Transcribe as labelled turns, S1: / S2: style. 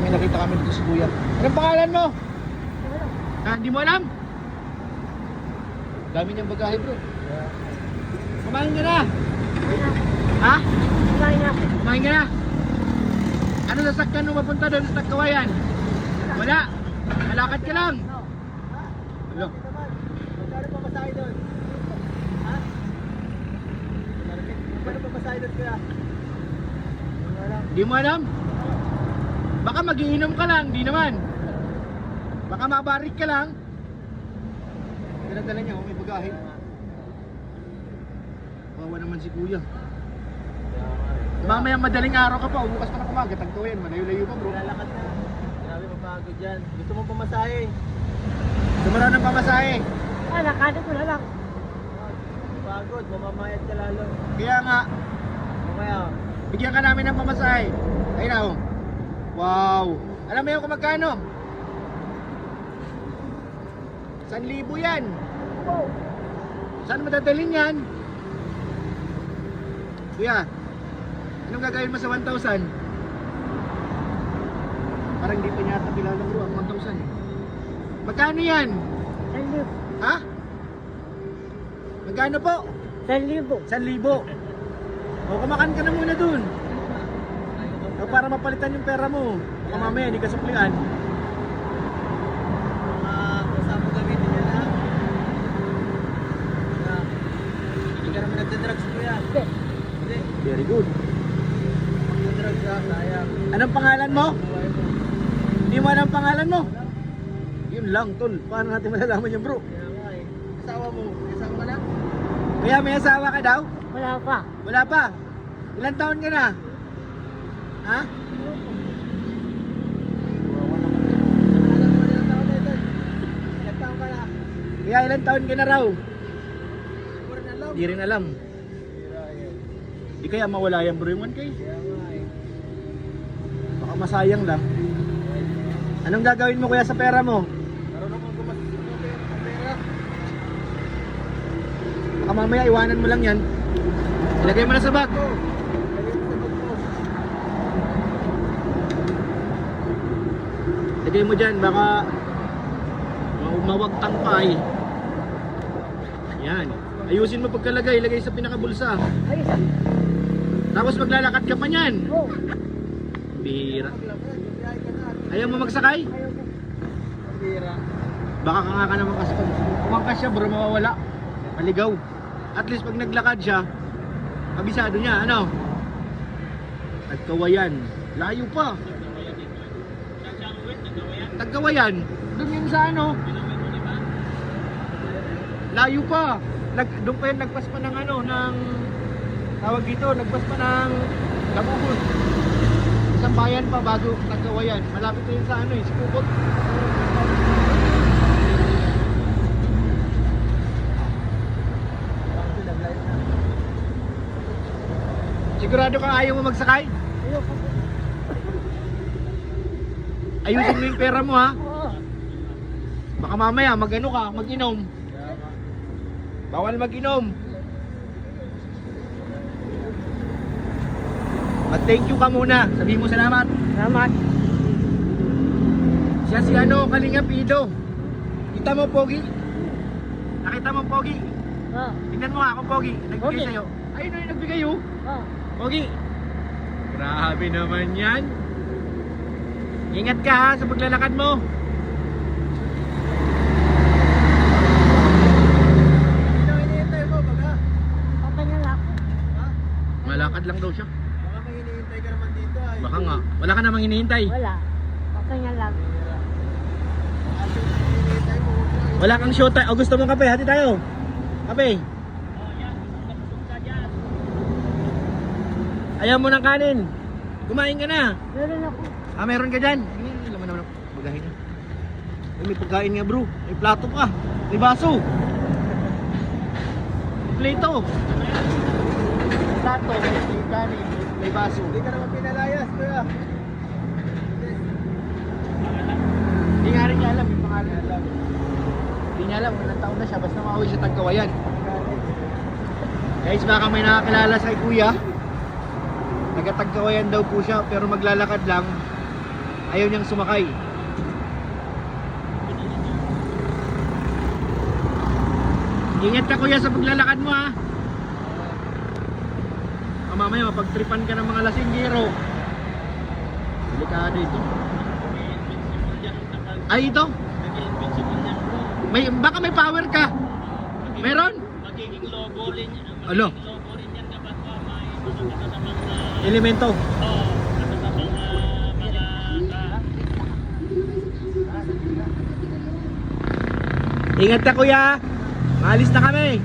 S1: may nakita kami dito si Kuya. Anong pangalan mo? Hindi mo alam? Dami niyang bagahe bro. Kumain ka na? Ha? Kumain ka na? Ano sasakyan mo mapunta doon sa Tagkawayan? Wala? Malakad ka lang? Hello?
S2: Magkano pa masahe doon? Ha? Magkano pa masahe doon kuya?
S1: Di mo alam? Baka magiinom ka lang, di naman. Baka mabarik ka lang. Pinadala niya, may bagahe. Kawawa naman si Kuya. Mamaya madaling araw ka pa, bukas pa na kumaga, Tagkawayan, malayo-layo pa bro.
S2: Lalakad na. Grabe mapagod yan. Gusto mo pamasahe?
S1: Sumara ng pamasahe.
S3: Lakadin ko na lang.
S2: Pagod, mamamayad ka lalo.
S1: Kaya nga,
S2: Mamaya.
S1: bigyan ka namin ng pamasahe. Ayun na oh. Wow. Alam mo yun kung magkano? 1,000 yan.
S3: Oo.
S1: Saan madadalhin yan? Kuya, anong gagawin mo sa 1,000? Parang hindi pa niya ata kilala bro ang 1,000 eh. Magkano yan?
S3: 1,000.
S1: Ha? Magkano po?
S3: 1,000.
S1: 1,000. O kumakan ka na muna dun. O para mapalitan yung pera mo. Baka mamaya hindi ka suklian.
S2: Kasama gamitin yan ha. Hindi ka naman nagdadrugs kuya.
S3: Hindi.
S2: Hindi.
S1: Very good.
S2: Nagdadrugs ha, sayang.
S1: Anong pangalan mo?
S2: Buhay mo.
S1: Hindi mo alam ang pangalan mo? Yun lang tol. Paano natin malalaman yan bro?
S2: Kaya nga eh. Asawa mo. May asawa ka na?
S1: Kaya may asawa ka daw?
S3: Wala pa.
S1: Wala pa. Ilang taon ka na? Ha?
S2: Alam mo na yung taon na ito. Ilang taon ka na?
S1: Kaya ilang taon ka na raw?
S2: Siguro na lang.
S1: Hindi rin alam.
S2: Bira yan.
S1: Di kaya mawala yan bro yung 1K?
S2: Kaya nga eh.
S1: Baka masayang lang. Anong gagawin mo kuya sa pera mo?
S2: Marunong kang gumastos ng pera.
S1: Baka mamaya iwanan mo lang yan. Ilagay mo na sa bag.
S2: Lagay mo sa bag mo.
S1: Lagay mo dyan, baka mawagtang pa eh. Yan. Ayusin mo pagkalagay, ilagay sa pinakabulsa.
S3: Ayos.
S1: Tapos maglalakad ka pa niyan.
S3: Oo.
S1: Bihira.
S2: Biyahe ka na.
S1: Ayaw mo magsakay?
S3: Ayaw ko.
S2: Bira.
S1: Baka ka naman kasi pag kumangkas siya bro, mawawala. Maligaw. At least pag naglakad siya, kabisado niya, ano? Tagkawayan. Layo pa. Tagkawayan. Doon yun sa ano? Layo pa. Doon pa yun, nagpas pa ng ano, ng tawag dito, nagpas pa ng Labuhon. Isang bayan pa bago Tagkawayan. Malapit na yun sa ano eh, si Pupot. Sigurado kang ayaw mo magsakay?
S3: Ayaw ko.
S1: Ayusin mo yung pera mo ha.
S3: Oo.
S1: Baka mamaya mag-ano ka, mag-inom. Bawal mag-inom. Mag-thank you ka muna. Sabihin mo salamat.
S3: Salamat.
S1: Siya si ano, Kalinga Pido. Kita mo, Pogi? Nakita mo, Pogi?
S3: Oo.
S1: Tingnan mo nga ako, Pogi. Nagbigay
S3: Pogi.
S1: sa'yo. Ayun yung nagbigay oh.
S3: Oo.
S1: Pogi. Grabe naman yan. Ingat ka ha sa paglalakad mo.
S2: Sino hinihintay mo baga?
S3: Okay na lang.
S2: Ha?
S1: Malakad lang daw siya.
S2: Baka may hinihintay ka naman dito ay.
S1: Baka nga. Wala ka namang hinihintay.
S3: Wala. Okay na lang.
S2: Kasi hinihintay mo. Huwag mo
S1: Wala kang showtime. O gusto mong kape? Hati tayo. Kape. Ayaw mo ng kanin. Kumain ka na.
S3: Meron ako.
S1: Ah, meron ka dyan. Hindi naman naman ako. Bagahin na. Ay, may pagkain nga bro. May plato pa. May baso. May plato. May plato. May kanin. May baso.
S2: Hindi ka naman pinalayas kuya.
S1: Hindi nga rin niya alam. Yung pangalan niya alam. Hindi niya alam. Ilang taon na siya. Basta makauwi siya Tagkawayan. Guys, baka may nakakilala sa kay Kuya. Taga-Tagkawayan daw po siya. Pero maglalakad lang. Ayaw niyang sumakay. Ingat ka kuya sa paglalakad mo ha. Mamaya mapagtripan ka ng mga lasinggero. Delikado ito. Ay ito? Baka may power ka. Meron?
S2: Magiging logo rin.
S1: Alo?
S2: Logo rin yan kapag may mga
S1: Elemento. Ingat ka kuya. Maalis na kami.